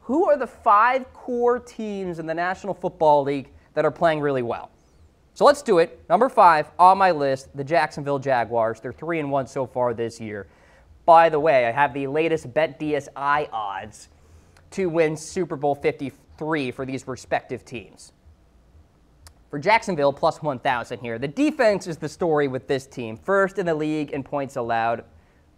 who are the 5 core teams in the National Football League that are playing really well? So let's do it. Number 5 on my list, the Jacksonville Jaguars. They're 3-1 so far this year. By the way, I have the latest BetDSI odds to win Super Bowl 53 for these respective teams. For Jacksonville, plus 1,000 here. The defense is the story with this team. First in the league in points allowed,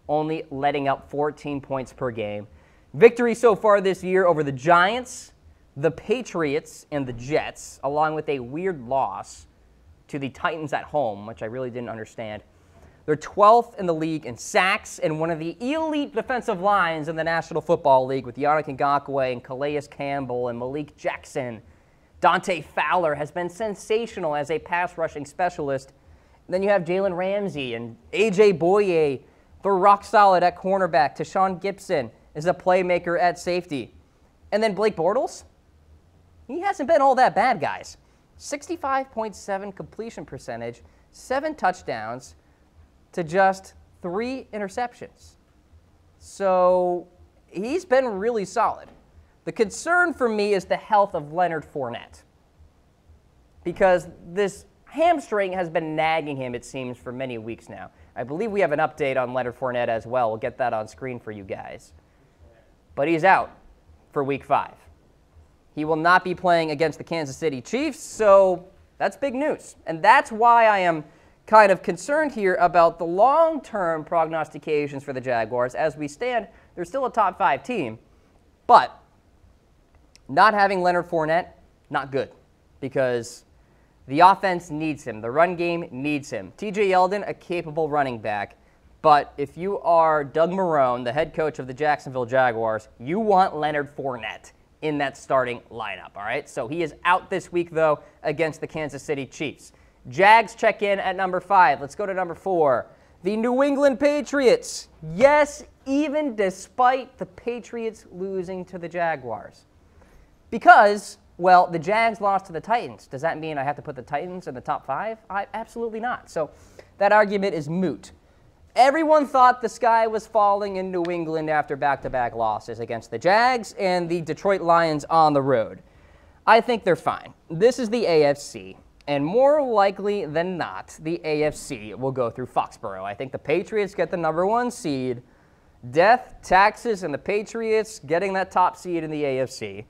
only letting up 14 points per game. Victory so far this year over the Giants, the Patriots, and the Jets, along with a weird loss to the Titans at home, which I really didn't understand. They're 12th in the league in sacks and one of the elite defensive lines in the National Football League with Yannick Ngakoue and Calais Campbell and Malik Jackson. Dante Fowler has been sensational as a pass-rushing specialist. And then you have Jalen Ramsey and A.J. Boye. They're rock solid at cornerback. Tashawn Gibson is a playmaker at safety. And then Blake Bortles, he hasn't been all that bad, guys. 65.7 completion percentage, 7 touchdowns to just 3 interceptions. So he's been really solid. The concern for me is the health of Leonard Fournette, because this hamstring has been nagging him, it seems, for many weeks now. I believe we have an update on Leonard Fournette as well. We'll get that on screen for you guys. But he's out for Week 5. He will not be playing against the Kansas City Chiefs, so that's big news. And that's why I am kind of concerned here about the long-term prognostications for the Jaguars. As we stand, they're still a top 5 team, but not having Leonard Fournette, not good, because the offense needs him. The run game needs him. TJ Yeldon, a capable running back, but if you are Doug Marrone, the head coach of the Jacksonville Jaguars, you want Leonard Fournette in that starting lineup, all right? So he is out this week, though, against the Kansas City Chiefs. Jags check in at number 5. Let's go to number 4. The New England Patriots. Yes, even despite the Patriots losing to the Jaguars. Because, well, the Jags lost to the Titans. Does that mean I have to put the Titans in the top 5? Absolutely not. So that argument is moot. Everyone thought the sky was falling in New England after back-to-back losses against the Jags and the Detroit Lions on the road. I think they're fine. This is the AFC, and more likely than not, the AFC will go through Foxborough. I think the Patriots get the number 1 seed. Death, taxes, and the Patriots getting that top seed in the AFC.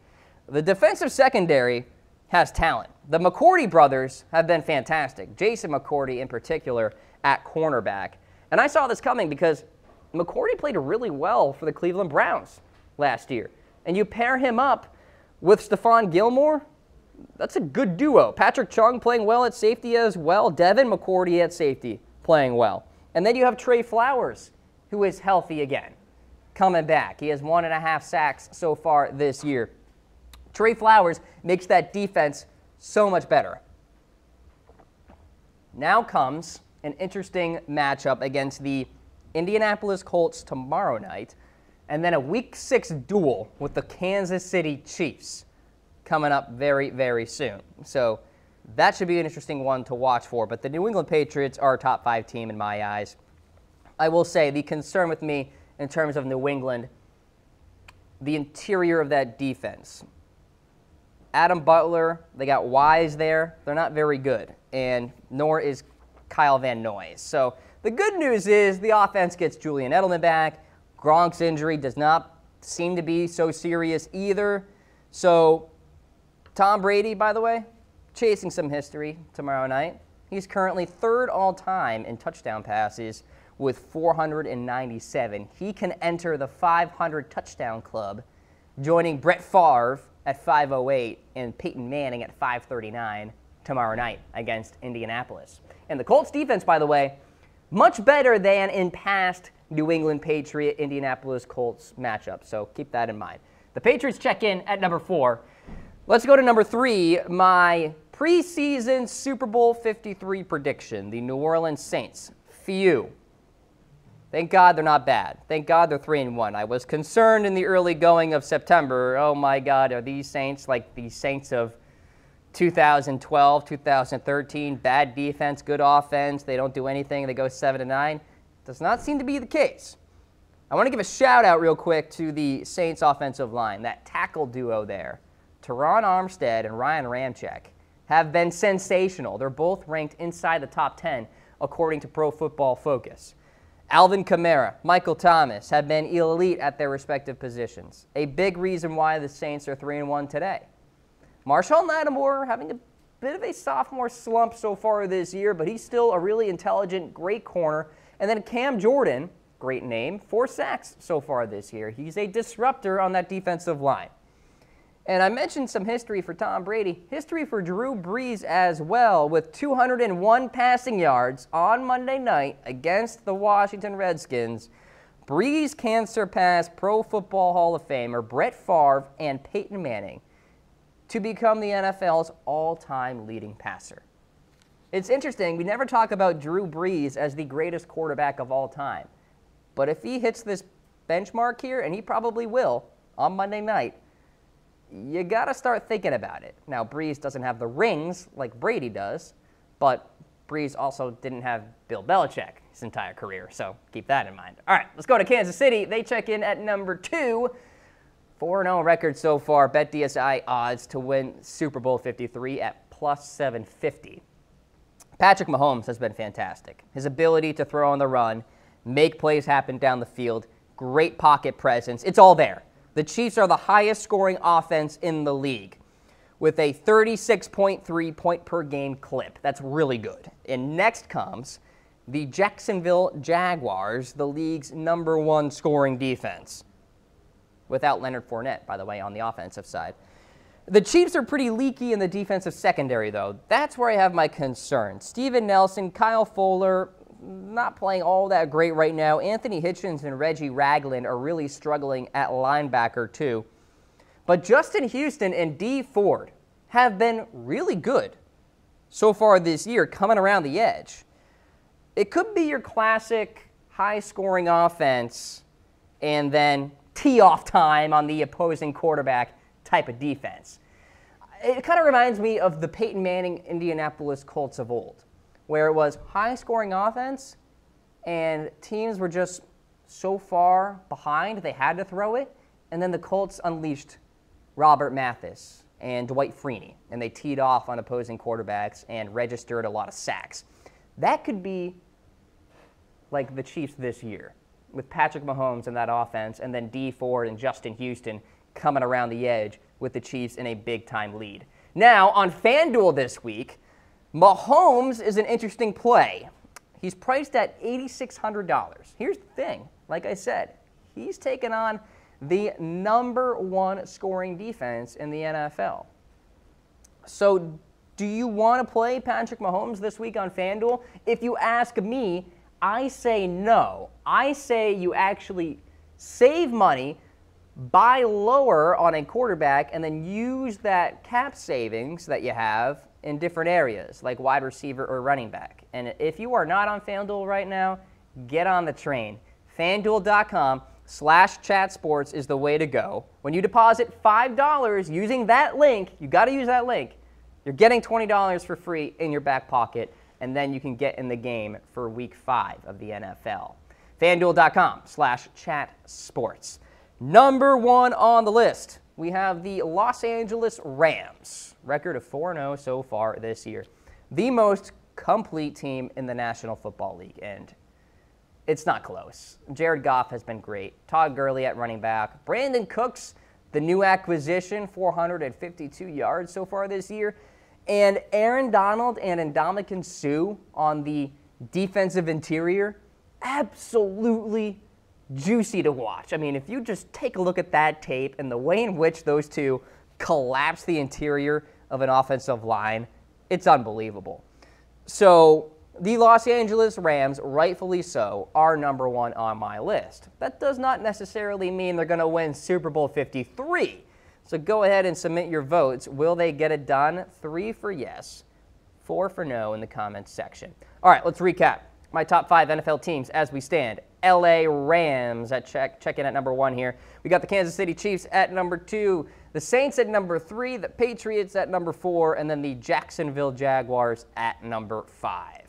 The defensive secondary has talent. The McCourty brothers have been fantastic. Jason McCourty in particular at cornerback. And I saw this coming because McCourty played really well for the Cleveland Browns last year. And you pair him up with Stephon Gilmore, that's a good duo. Patrick Chung playing well at safety as well. Devin McCourty at safety playing well. And then you have Trey Flowers, who is healthy again, coming back. He has 1.5 sacks so far this year. Trey Flowers makes that defense so much better. Now comes an interesting matchup against the Indianapolis Colts tomorrow night, and then a Week 6 duel with the Kansas City Chiefs coming up very, very soon. So that should be an interesting one to watch for. But the New England Patriots are a top 5 team in my eyes. I will say the concern with me in terms of New England, the interior of that defense. Adam Butler, they got Wise there. They're not very good, and nor is Kyle Van Noy. So the good news is the offense gets Julian Edelman back. Gronk's injury does not seem to be so serious either. So Tom Brady, by the way, chasing some history tomorrow night. He's currently 3rd all-time in touchdown passes with 497. He can enter the 500 touchdown club, joining Brett Favre at 508 and Peyton Manning at 539 tomorrow night against Indianapolis. And the Colts defense, by the way, much better than in past New England Patriot Indianapolis Colts matchups. So keep that in mind. The Patriots check in at number 4. Let's go to number 3, my preseason Super Bowl 53 prediction, the New Orleans Saints. Phew. Thank God they're not bad. Thank God they're 3-1. I was concerned in the early going of September. Oh my God, are these Saints like the Saints of 2012, 2013? Bad defense, good offense. They don't do anything. They go 7-9. Does not seem to be the case. I want to give a shout out real quick to the Saints offensive line. That tackle duo there, Teron Armstead and Ryan Ramczyk, have been sensational. They're both ranked inside the top 10 according to Pro Football Focus. Alvin Kamara, Michael Thomas have been elite at their respective positions. A big reason why the Saints are 3-1 today. Marshawn Lattimore having a bit of a sophomore slump so far this year, but he's still a really intelligent, great corner. And then Cam Jordan, great name, 4 sacks so far this year. He's a disruptor on that defensive line. And I mentioned some history for Tom Brady. History for Drew Brees as well, with 201 passing yards on Monday night against the Washington Redskins. Brees can surpass Pro Football Hall of Famer Brett Favre and Peyton Manning to become the NFL's all-time leading passer. It's interesting, we never talk about Drew Brees as the greatest quarterback of all time. But if he hits this benchmark here, and he probably will on Monday night, you got to start thinking about it. Now, Brees doesn't have the rings like Brady does, but Brees also didn't have Bill Belichick his entire career, so keep that in mind. All right, let's go to Kansas City. They check in at number 2. 4-0 record so far. BetDSI odds to win Super Bowl 53 at plus 750. Patrick Mahomes has been fantastic. His ability to throw on the run, make plays happen down the field, great pocket presence, it's all there. The Chiefs are the highest scoring offense in the league with a 36.3 point per game clip. That's really good. And next comes the Jacksonville Jaguars, the league's #1 scoring defense. Without Leonard Fournette, by the way, on the offensive side. The Chiefs are pretty leaky in the defensive secondary, though. That's where I have my concern. Steven Nelson, Kyle Fuller, not playing all that great right now. Anthony Hitchens and Reggie Ragland are really struggling at linebacker, too. But Justin Houston and Dee Ford have been really good so far this year, coming around the edge. It could be your classic high-scoring offense and then tee-off time on the opposing quarterback type of defense. It kind of reminds me of the Peyton Manning Indianapolis Colts of old, where it was high-scoring offense and teams were just so far behind they had to throw it, and then the Colts unleashed Robert Mathis and Dwight Freeney, and they teed off on opposing quarterbacks and registered a lot of sacks. That could be like the Chiefs this year, with Patrick Mahomes in that offense, and then Dee Ford and Justin Houston coming around the edge with the Chiefs in a big-time lead. Now, on FanDuel this week, Mahomes is an interesting play. He's priced at $8,600. Here's the thing. Like I said, he's taken on the #1 scoring defense in the NFL. So do you want to play Patrick Mahomes this week on FanDuel? If you ask me, I say no. I say you actually save money, buy lower on a quarterback, and then use that cap savings that you have in different areas, like wide receiver or running back. And if you are not on FanDuel right now, get on the train. FanDuel.com/chatsports is the way to go. When you deposit $5 using that link, you got to use that link, you're getting $20 for free in your back pocket, and then you can get in the game for Week 5 of the NFL. FanDuel.com/chatsports. #1 on the list, we have the Los Angeles Rams. Record of 4-0 so far this year. The most complete team in the National Football League, and it's not close. Jared Goff has been great. Todd Gurley at running back. Brandon Cooks, the new acquisition, 452 yards so far this year. And Aaron Donald and Ndamukong Suh on the defensive interior, absolutely juicy to watch. I mean, if you just take a look at that tape and the way in which those two collapse the interior of an offensive line, it's unbelievable. So the Los Angeles Rams, rightfully so, are #1 on my list. That does not necessarily mean they're going to win Super Bowl 53. So go ahead and submit your votes. Will they get it done? 3 for yes, 4 for no in the comments section. All right, let's recap my top 5 NFL teams as we stand. LA Rams at check in at #1 here. We got the Kansas City Chiefs at #2, the Saints at #3, the Patriots at #4, and then the Jacksonville Jaguars at #5.